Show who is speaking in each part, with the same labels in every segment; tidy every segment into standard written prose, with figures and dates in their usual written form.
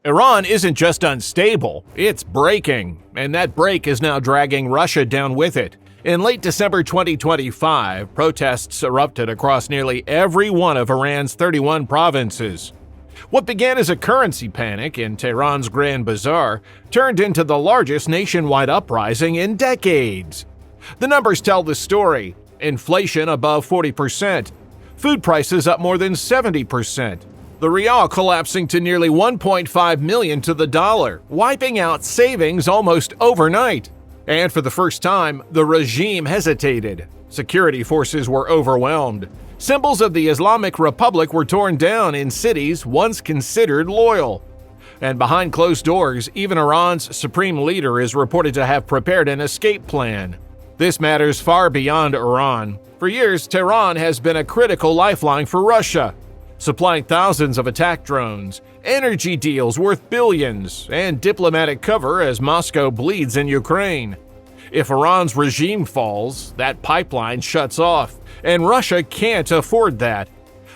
Speaker 1: Iran isn't just unstable, it's breaking, and that break is now dragging Russia down with it. In late December 2025, protests erupted across nearly every one of Iran's 31 provinces. What began as a currency panic in Tehran's Grand Bazaar turned into the largest nationwide uprising in decades. The numbers tell the story: inflation above 40%, food prices up more than 70%, the rial collapsing to nearly 1.5 million to the dollar, wiping out savings almost overnight. And for the first time, the regime hesitated. Security forces were overwhelmed. Symbols of the Islamic Republic were torn down in cities once considered loyal. And behind closed doors, even Iran's supreme leader is reported to have prepared an escape plan. This matters far beyond Iran. For years, Tehran has been a critical lifeline for Russia, supplying thousands of attack drones, energy deals worth billions, and diplomatic cover as Moscow bleeds in Ukraine. If Iran's regime falls, that pipeline shuts off, and Russia can't afford that.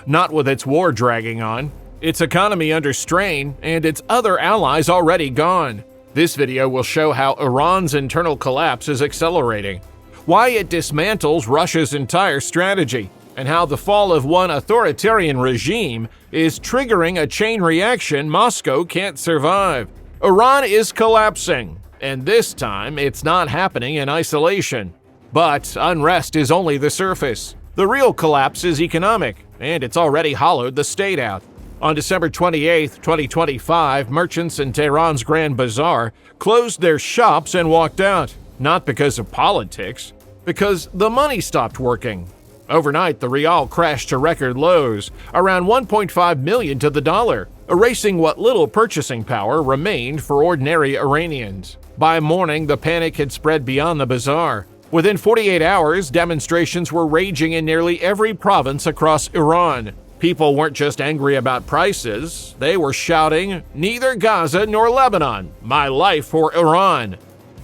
Speaker 1: Not with its war dragging on, its economy under strain, and its other allies already gone. This video will show how Iran's internal collapse is accelerating, why it dismantles Russia's entire strategy, and how the fall of one authoritarian regime is triggering a chain reaction Moscow can't survive. Iran is collapsing, and this time it's not happening in isolation. But unrest is only the surface. The real collapse is economic, and it's already hollowed the state out. On December 28, 2025, merchants in Tehran's Grand Bazaar closed their shops and walked out, not because of politics, because the money stopped working. Overnight, the rial crashed to record lows, around 1.5 million to the dollar, erasing what little purchasing power remained for ordinary Iranians. By morning, the panic had spread beyond the bazaar. Within 48 hours, demonstrations were raging in nearly every province across Iran. People weren't just angry about prices, they were shouting, "Neither Gaza nor Lebanon, my life for Iran."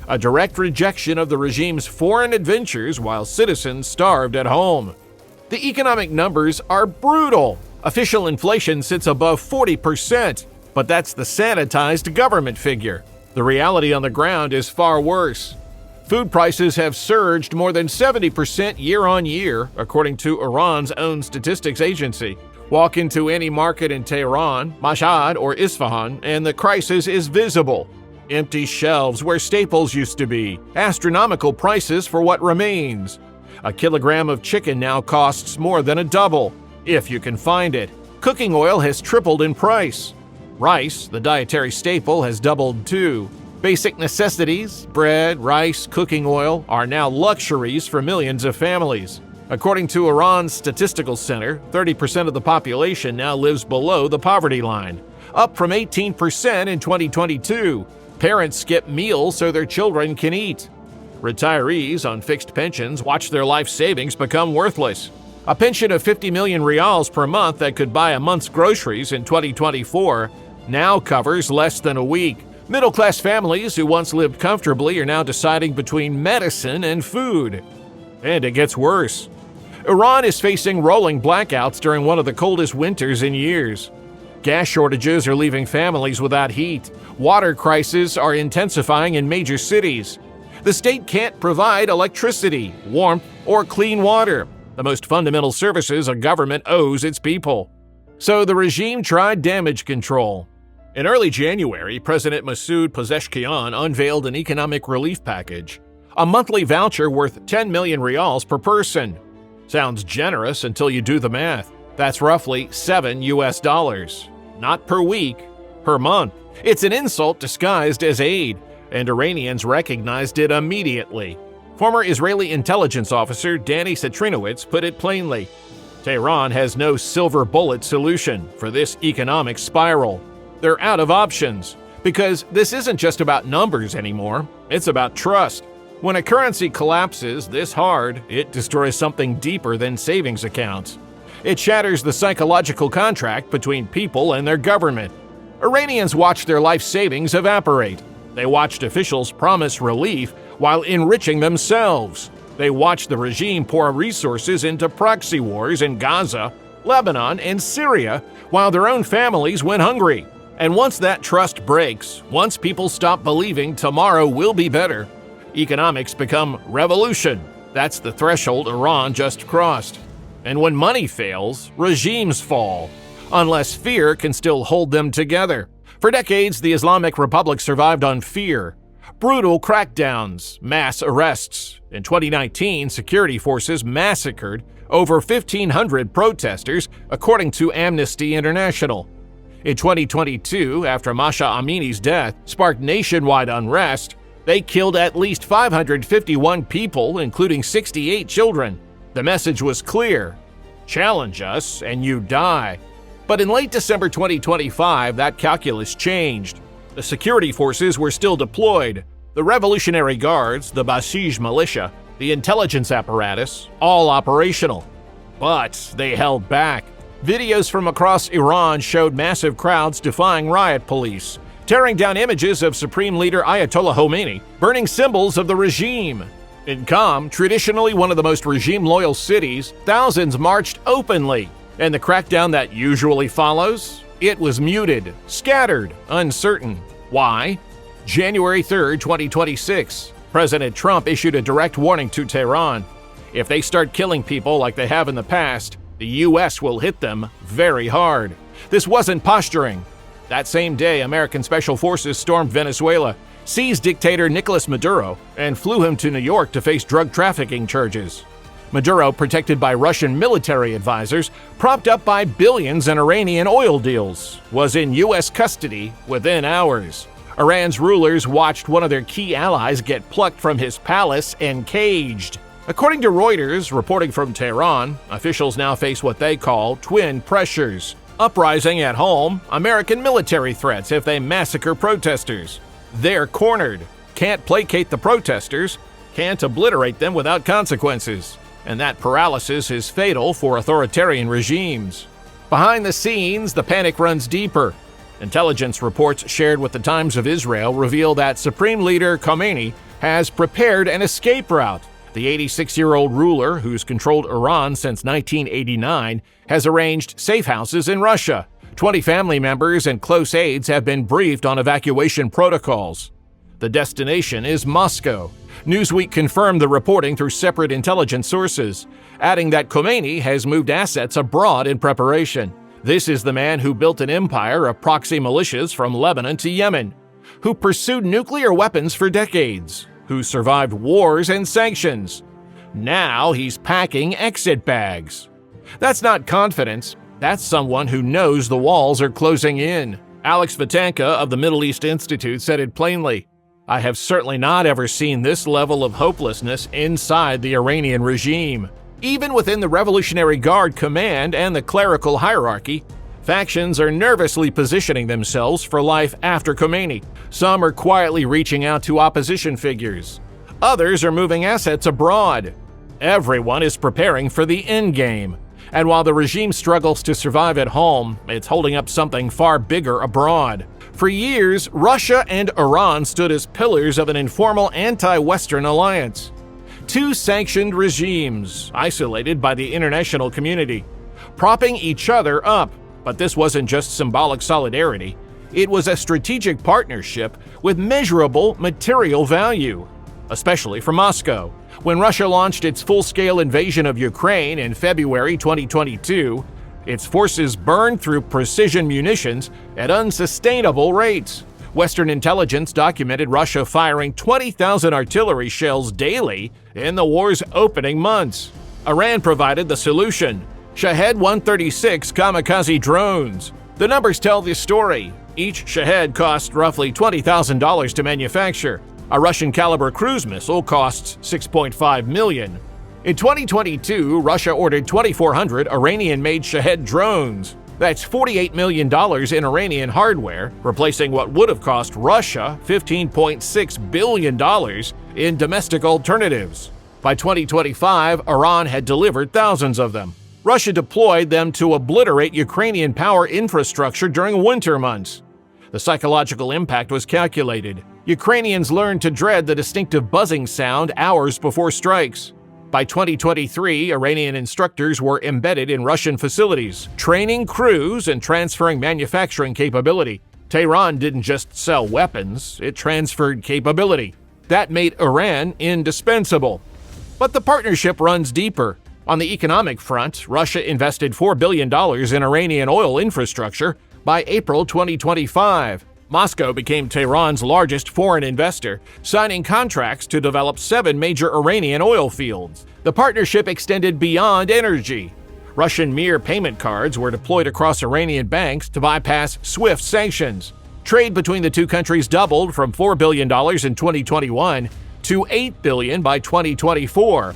Speaker 1: A direct rejection of the regime's foreign adventures while citizens starved at home. The economic numbers are brutal. Official inflation sits above 40%, but that's the sanitized government figure. The reality on the ground is far worse. Food prices have surged more than 70% year on year, according to Iran's own statistics agency. Walk into any market in Tehran, Mashhad, or Isfahan, and the crisis is visible. Empty shelves where staples used to be, astronomical prices for what remains. A kilogram of chicken now costs more than a double, if you can find it. Cooking oil has tripled in price. Rice, the dietary staple, has doubled too. Basic necessities, bread, rice, cooking oil, are now luxuries for millions of families. According to Iran's Statistical Center, 30% of the population now lives below the poverty line, up from 18% in 2022. Parents skip meals so their children can eat. Retirees on fixed pensions watch their life savings become worthless. A pension of 50 million rials per month that could buy a month's groceries in 2024 now covers less than a week. Middle-class families who once lived comfortably are now deciding between medicine and food. And it gets worse. Iran is facing rolling blackouts during one of the coldest winters in years. Gas shortages are leaving families without heat. Water crises are intensifying in major cities. The state can't provide electricity, warmth, or clean water, the most fundamental services a government owes its people. So the regime tried damage control. In early January, President Masoud Pezeshkian unveiled an economic relief package, a monthly voucher worth 10 million rials per person. Sounds generous until you do the math. That's roughly $7 US. Not per week, per month. It's an insult disguised as aid, and Iranians recognized it immediately. Former Israeli intelligence officer Danny Cetrinowicz put it plainly: Tehran has no silver bullet solution for this economic spiral. They're out of options, because this isn't just about numbers anymore, it's about trust. When a currency collapses this hard, it destroys something deeper than savings accounts. It shatters the psychological contract between people and their government. Iranians watched their life savings evaporate. They watched officials promise relief while enriching themselves. They watched the regime pour resources into proxy wars in Gaza, Lebanon, and Syria while their own families went hungry. And once that trust breaks, once people stop believing tomorrow will be better, economics become revolution. That's the threshold Iran just crossed. And when money fails, regimes fall, unless fear can still hold them together. For decades, the Islamic Republic survived on fear. Brutal crackdowns, mass arrests. In 2019, security forces massacred over 1,500 protesters, according to Amnesty International. In 2022, after Masha Amini's death sparked nationwide unrest, they killed at least 551 people, including 68 children. The message was clear: challenge us and you die. But in late December 2025, that calculus changed. The security forces were still deployed. The Revolutionary Guards, the Basij militia, the intelligence apparatus, all operational. But they held back. Videos from across Iran showed massive crowds defying riot police, tearing down images of Supreme Leader Ayatollah Khomeini, burning symbols of the regime. In Qom, traditionally one of the most regime-loyal cities, thousands marched openly. And the crackdown that usually follows? It was muted, scattered, uncertain. Why? January 3, 2026. President Trump issued a direct warning to Tehran. If they start killing people like they have in the past, the U.S. will hit them very hard. This wasn't posturing. That same day, American special forces stormed Venezuela, seized dictator Nicolas Maduro, and flew him to New York to face drug trafficking charges. Maduro, protected by Russian military advisors, propped up by billions in Iranian oil deals, was in U.S. custody within hours. Iran's rulers watched one of their key allies get plucked from his palace and caged. According to Reuters, reporting from Tehran, officials now face what they call twin pressures. Uprising at home, American military threats if they massacre protesters. They're cornered. Can't placate the protesters, can't obliterate them without consequences. And that paralysis is fatal for authoritarian regimes. Behind the scenes, the panic runs deeper. Intelligence reports shared with the Times of Israel reveal that Supreme Leader Khomeini has prepared an escape route. The 86-year-old ruler, who's controlled Iran since 1989, has arranged safe houses in Russia. 20 family members and close aides have been briefed on evacuation protocols. The destination is Moscow. Newsweek confirmed the reporting through separate intelligence sources, adding that Khomeini has moved assets abroad in preparation. This is the man who built an empire of proxy militias from Lebanon to Yemen, who pursued nuclear weapons for decades, who survived wars and sanctions. Now he's packing exit bags. That's not confidence. That's someone who knows the walls are closing in. Alex Vatanka of the Middle East Institute said it plainly. I have certainly not ever seen this level of hopelessness inside the Iranian regime. Even within the Revolutionary Guard command and the clerical hierarchy, factions are nervously positioning themselves for life after Khomeini. Some are quietly reaching out to opposition figures. Others are moving assets abroad. Everyone is preparing for the endgame. And while the regime struggles to survive at home, it's holding up something far bigger abroad. For years, Russia and Iran stood as pillars of an informal anti-Western alliance. Two sanctioned regimes, isolated by the international community, propping each other up. But this wasn't just symbolic solidarity. It was a strategic partnership with measurable material value, especially for Moscow. When Russia launched its full-scale invasion of Ukraine in February 2022, its forces burned through precision munitions at unsustainable rates. Western intelligence documented Russia firing 20,000 artillery shells daily in the war's opening months. Iran provided the solution: Shahed 136 kamikaze drones. The numbers tell the story. Each Shahed cost roughly $20,000 to manufacture. A Russian-caliber cruise missile costs $6.5 million. In 2022, Russia ordered 2,400 Iranian-made Shahed drones. That's $48 million in Iranian hardware, replacing what would have cost Russia $15.6 billion in domestic alternatives. By 2025, Iran had delivered thousands of them. Russia deployed them to obliterate Ukrainian power infrastructure during winter months. The psychological impact was calculated. Ukrainians learned to dread the distinctive buzzing sound hours before strikes. By 2023, Iranian instructors were embedded in Russian facilities, training crews and transferring manufacturing capability. Tehran didn't just sell weapons, it transferred capability. That made Iran indispensable. But the partnership runs deeper. On the economic front, Russia invested $4 billion in Iranian oil infrastructure by April 2025. Moscow became Tehran's largest foreign investor, signing contracts to develop 7 major Iranian oil fields. The partnership extended beyond energy. Russian Mir payment cards were deployed across Iranian banks to bypass SWIFT sanctions. Trade between the two countries doubled from $4 billion in 2021 to $8 billion by 2024.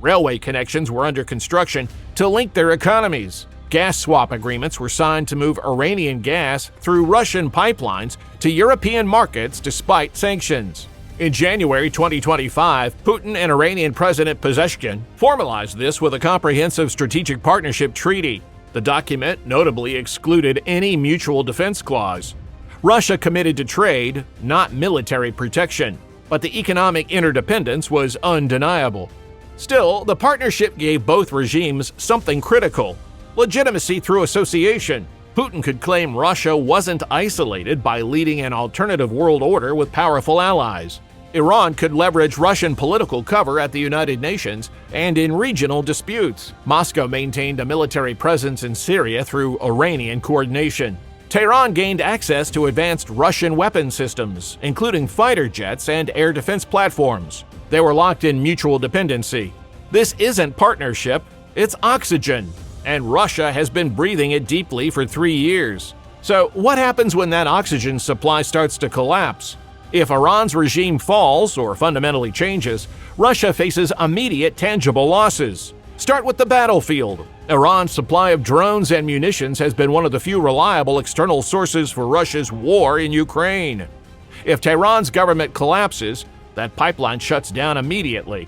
Speaker 1: Railway connections were under construction to link their economies. Gas swap agreements were signed to move Iranian gas through Russian pipelines to European markets despite sanctions. In January 2025, Putin and Iranian President Pezeshkian formalized this with a comprehensive strategic partnership treaty. The document notably excluded any mutual defense clause. Russia committed to trade, not military protection, but the economic interdependence was undeniable. Still, the partnership gave both regimes something critical: legitimacy through association. Putin could claim Russia wasn't isolated by leading an alternative world order with powerful allies. Iran could leverage Russian political cover at the United Nations and in regional disputes. Moscow maintained a military presence in Syria through Iranian coordination. Tehran gained access to advanced Russian weapon systems, including fighter jets and air defense platforms. They were locked in mutual dependency. This isn't partnership, it's oxygen, and Russia has been breathing it deeply for 3 years. So what happens when that oxygen supply starts to collapse? If Iran's regime falls or fundamentally changes, Russia faces immediate tangible losses. Start with the battlefield. Iran's supply of drones and munitions has been one of the few reliable external sources for Russia's war in Ukraine. If Tehran's government collapses, that pipeline shuts down immediately.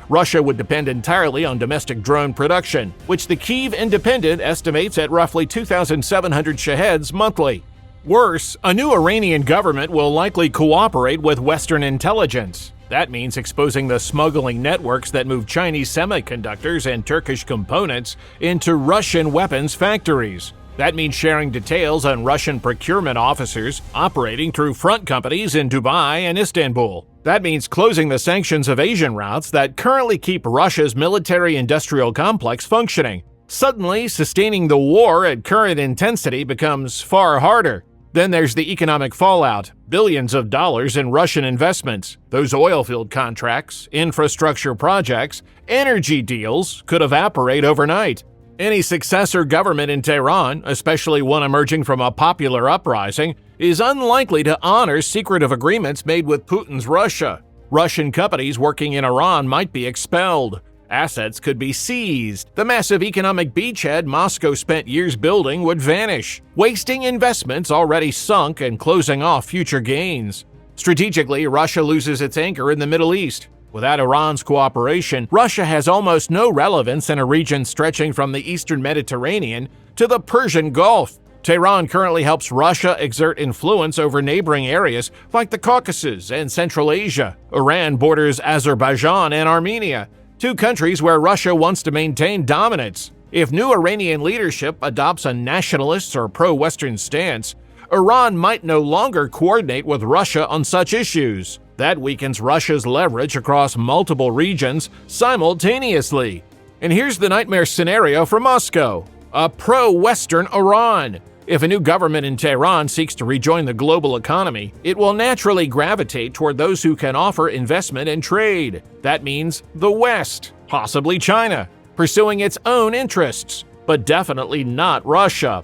Speaker 1: Russia would depend entirely on domestic drone production, which the Kyiv Independent estimates at roughly 2,700 Shaheds monthly. Worse, a new Iranian government will likely cooperate with Western intelligence. That means exposing the smuggling networks that move Chinese semiconductors and Turkish components into Russian weapons factories. That means sharing details on Russian procurement officers operating through front companies in Dubai and Istanbul. That means closing the sanctions evasion routes that currently keep Russia's military-industrial complex functioning. Suddenly, sustaining the war at current intensity becomes far harder. Then there's the economic fallout, billions of dollars in Russian investments. Those oil field contracts, infrastructure projects, energy deals could evaporate overnight. Any successor government in Tehran, especially one emerging from a popular uprising, is unlikely to honor secretive agreements made with Putin's Russia. Russian companies working in Iran might be expelled. Assets could be seized. The massive economic beachhead Moscow spent years building would vanish, wasting investments already sunk and closing off future gains. Strategically, Russia loses its anchor in the Middle East. Without Iran's cooperation, Russia has almost no relevance in a region stretching from the eastern Mediterranean to the Persian Gulf. Tehran currently helps Russia exert influence over neighboring areas like the Caucasus and Central Asia. Iran borders Azerbaijan and Armenia, two countries where Russia wants to maintain dominance. If new Iranian leadership adopts a nationalist or pro-Western stance, Iran might no longer coordinate with Russia on such issues. That weakens Russia's leverage across multiple regions simultaneously. And here's the nightmare scenario for Moscow: a pro-Western Iran. If a new government in Tehran seeks to rejoin the global economy, it will naturally gravitate toward those who can offer investment and trade. That means the West, possibly China, pursuing its own interests, but definitely not Russia.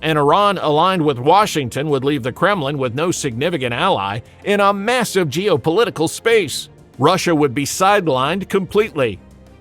Speaker 1: An Iran aligned with Washington would leave the Kremlin with no significant ally in a massive geopolitical space. Russia would be sidelined completely.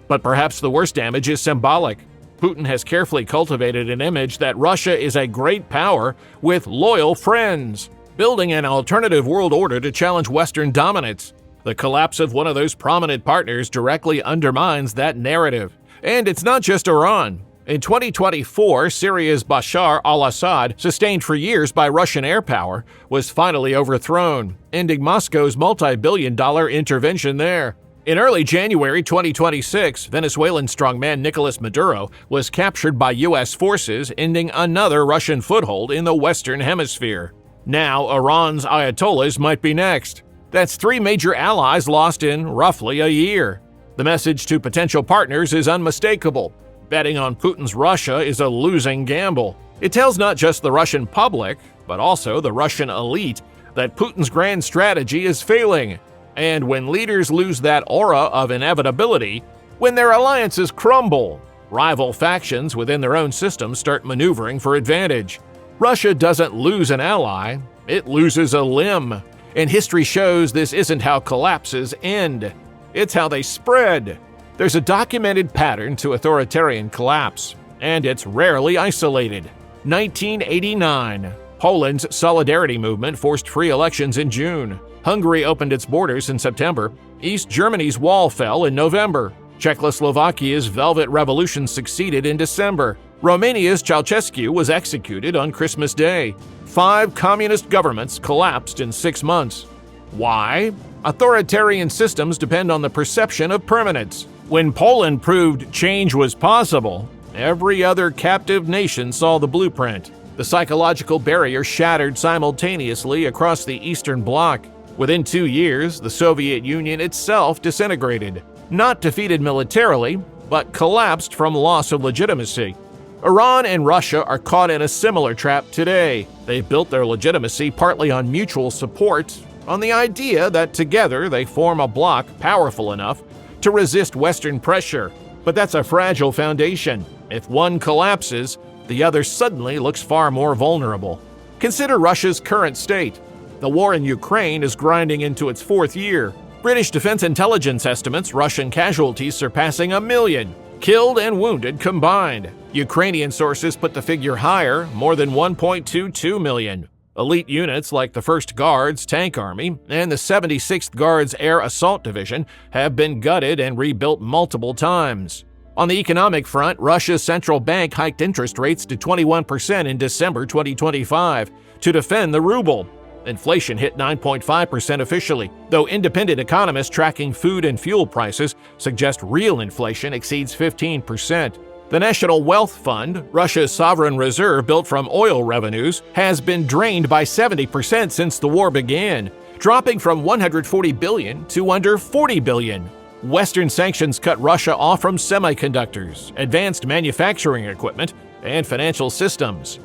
Speaker 1: But perhaps the worst damage is symbolic. Putin has carefully cultivated an image that Russia is a great power with loyal friends, building an alternative world order to challenge Western dominance. The collapse of one of those prominent partners directly undermines that narrative. And it's not just Iran. In 2024, Syria's Bashar al-Assad, sustained for years by Russian air power, was finally overthrown, ending Moscow's multi-billion-dollar intervention there. In early January 2026, Venezuelan strongman Nicolas Maduro was captured by U.S. forces, ending another Russian foothold in the Western Hemisphere. Now, Iran's Ayatollahs might be next. That's 3 major allies lost in roughly a year. The message to potential partners is unmistakable. Betting on Putin's Russia is a losing gamble. It tells not just the Russian public, but also the Russian elite, that Putin's grand strategy is failing. And when leaders lose that aura of inevitability, when their alliances crumble, rival factions within their own systems start maneuvering for advantage. Russia doesn't lose an ally, it loses a limb. And history shows this isn't how collapses end. It's how they spread. There's a documented pattern to authoritarian collapse, and it's rarely isolated. 1989. Poland's Solidarity movement forced free elections in June. Hungary opened its borders in September. East Germany's wall fell in November. Czechoslovakia's Velvet Revolution succeeded in December. Romania's Ceausescu was executed on Christmas Day. 5 communist governments collapsed in 6 months. Why? Authoritarian systems depend on the perception of permanence. When Poland proved change was possible, every other captive nation saw the blueprint. The psychological barrier shattered simultaneously across the Eastern Bloc. Within 2 years, the Soviet Union itself disintegrated. Not defeated militarily, but collapsed from loss of legitimacy. Iran and Russia are caught in a similar trap today. They've built their legitimacy partly on mutual support, on the idea that together they form a bloc powerful enough to resist Western pressure. But that's a fragile foundation. If one collapses, the other suddenly looks far more vulnerable. Consider Russia's current state. The war in Ukraine is grinding into its 4th year. British Defense Intelligence estimates Russian casualties surpassing 1 million, killed and wounded combined. Ukrainian sources put the figure higher, more than 1.22 million. Elite units like the 1st Guards Tank Army and the 76th Guards Air Assault Division have been gutted and rebuilt multiple times. On the economic front, Russia's central bank hiked interest rates to 21% in December 2025 to defend the ruble. Inflation hit 9.5% officially, though independent economists tracking food and fuel prices suggest real inflation exceeds 15%. The National Wealth Fund, Russia's sovereign reserve built from oil revenues, has been drained by 70% since the war began, dropping from $140 billion to under $40 billion. Western sanctions cut Russia off from semiconductors, advanced manufacturing equipment, and financial systems.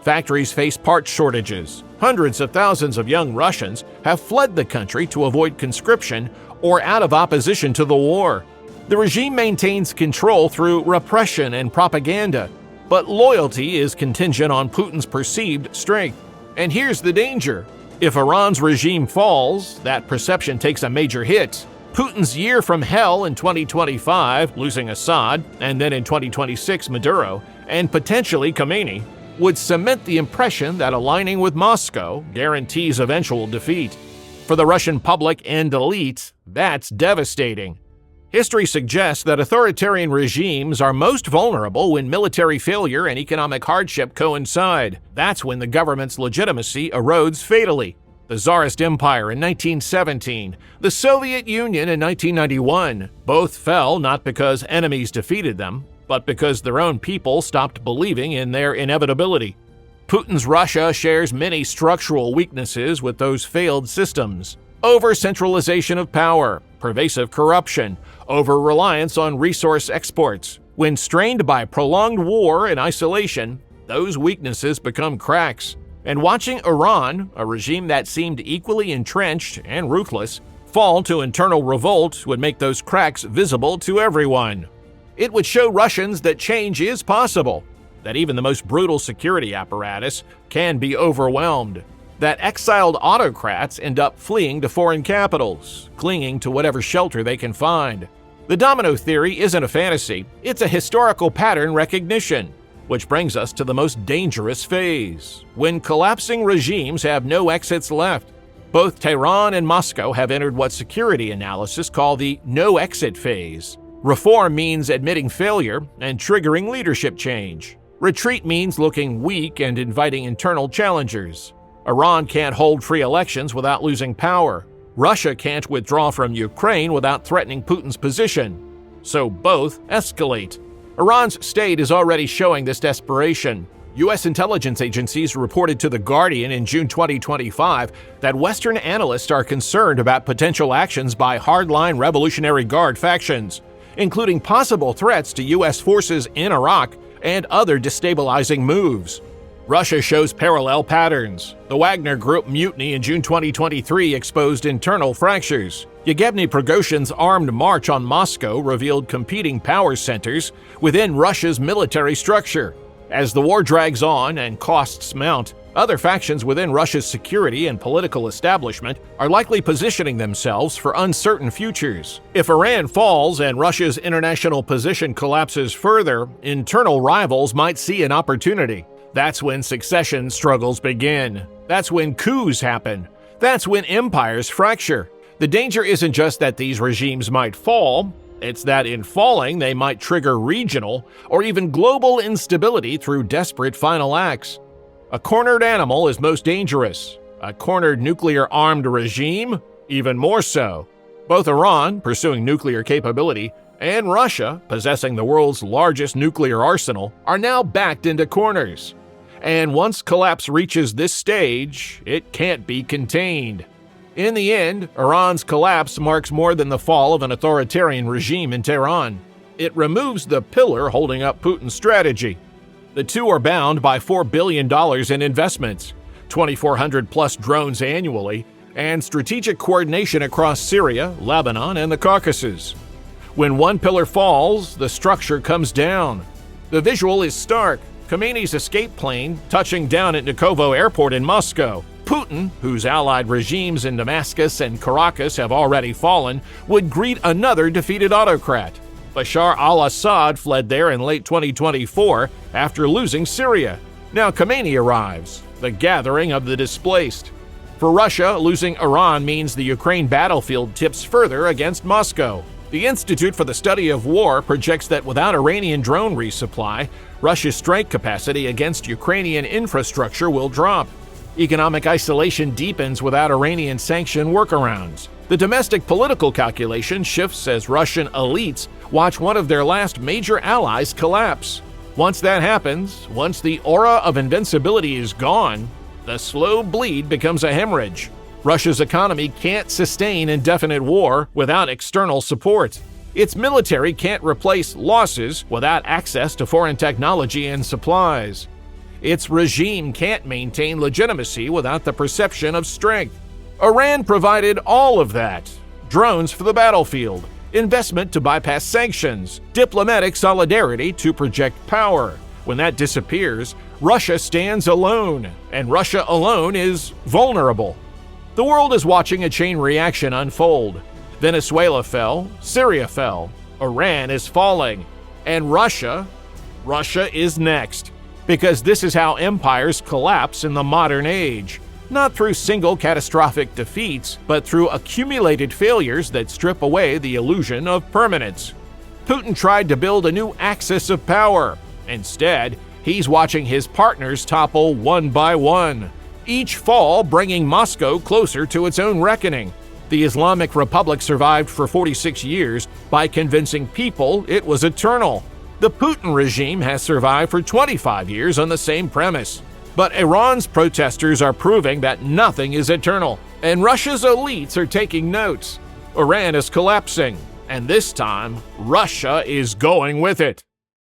Speaker 1: Factories face parts shortages. Hundreds of thousands of young Russians have fled the country to avoid conscription or out of opposition to the war. The regime maintains control through repression and propaganda, but loyalty is contingent on Putin's perceived strength. And here's the danger. If Iran's regime falls, that perception takes a major hit. Putin's year from hell in 2025, losing Assad, and then in 2026 Maduro, and potentially Khamenei, would cement the impression that aligning with Moscow guarantees eventual defeat. For the Russian public and elite, that's devastating. History suggests that authoritarian regimes are most vulnerable when military failure and economic hardship coincide. That's when the government's legitimacy erodes fatally. The Tsarist Empire in 1917, the Soviet Union in 1991, both fell not because enemies defeated them, but because their own people stopped believing in their inevitability. Putin's Russia shares many structural weaknesses with those failed systems. Over-centralization of power, pervasive corruption, over-reliance on resource exports. When strained by prolonged war and isolation, those weaknesses become cracks. And watching Iran, a regime that seemed equally entrenched and ruthless, fall to internal revolt would make those cracks visible to everyone. It would show Russians that change is possible, that even the most brutal security apparatus can be overwhelmed, that exiled autocrats end up fleeing to foreign capitals, clinging to whatever shelter they can find. The domino theory isn't a fantasy, it's a historical pattern recognition, which brings us to the most dangerous phase, when collapsing regimes have no exits left. Both Tehran and Moscow have entered what security analysts call the no-exit phase. Reform means admitting failure and triggering leadership change. Retreat means looking weak and inviting internal challengers. Iran can't hold free elections without losing power. Russia can't withdraw from Ukraine without threatening Putin's position. So both escalate. Iran's state is already showing this desperation. U.S. intelligence agencies reported to The Guardian in June 2025 that Western analysts are concerned about potential actions by hardline Revolutionary Guard factions, including possible threats to U.S. forces in Iraq and other destabilizing moves. Russia shows parallel patterns. The Wagner Group mutiny in June 2023 exposed internal fractures. Yevgeny Prigozhin's armed march on Moscow revealed competing power centers within Russia's military structure. As the war drags on and costs mount, other factions within Russia's security and political establishment are likely positioning themselves for uncertain futures. If Iran falls and Russia's international position collapses further, internal rivals might see an opportunity. That's when succession struggles begin. That's when coups happen. That's when empires fracture. The danger isn't just that these regimes might fall, it's that in falling they might trigger regional or even global instability through desperate final acts. A cornered animal is most dangerous. A cornered nuclear-armed regime, even more so. Both Iran, pursuing nuclear capability, and Russia, possessing the world's largest nuclear arsenal, are now backed into corners. And once collapse reaches this stage, it can't be contained. In the end, Iran's collapse marks more than the fall of an authoritarian regime in Tehran. It removes the pillar holding up Putin's strategy. The two are bound by $4 billion in investments, 2,400-plus drones annually, and strategic coordination across Syria, Lebanon, and the Caucasus. When one pillar falls, the structure comes down. The visual is stark. Khamenei's escape plane touching down at Vnukovo Airport in Moscow. Putin, whose allied regimes in Damascus and Caracas have already fallen, would greet another defeated autocrat. Bashar al-Assad fled there in late 2024 after losing Syria. Now Khamenei arrives, the gathering of the displaced. For Russia, losing Iran means the Ukraine battlefield tips further against Moscow. The Institute for the Study of War projects that without Iranian drone resupply, Russia's strike capacity against Ukrainian infrastructure will drop. Economic isolation deepens without Iranian sanction workarounds. The domestic political calculation shifts as Russian elites watch one of their last major allies collapse. Once that happens, once the aura of invincibility is gone, the slow bleed becomes a hemorrhage. Russia's economy can't sustain indefinite war without external support. Its military can't replace losses without access to foreign technology and supplies. Its regime can't maintain legitimacy without the perception of strength. Iran provided all of that: drones for the battlefield, investment to bypass sanctions, diplomatic solidarity to project power. When that disappears, Russia stands alone, and Russia alone is vulnerable. The world is watching a chain reaction unfold. Venezuela fell, Syria fell, Iran is falling, and Russia is next. Because this is how empires collapse in the modern age. Not through single catastrophic defeats, but through accumulated failures that strip away the illusion of permanence. Putin tried to build a new axis of power. Instead, he's watching his partners topple one by one, each fall bringing Moscow closer to its own reckoning. The Islamic Republic survived for 46 years by convincing people it was eternal. The Putin regime has survived for 25 years on the same premise. But Iran's protesters are proving that nothing is eternal, and Russia's elites are taking notes. Iran is collapsing, and this time, Russia is going with it.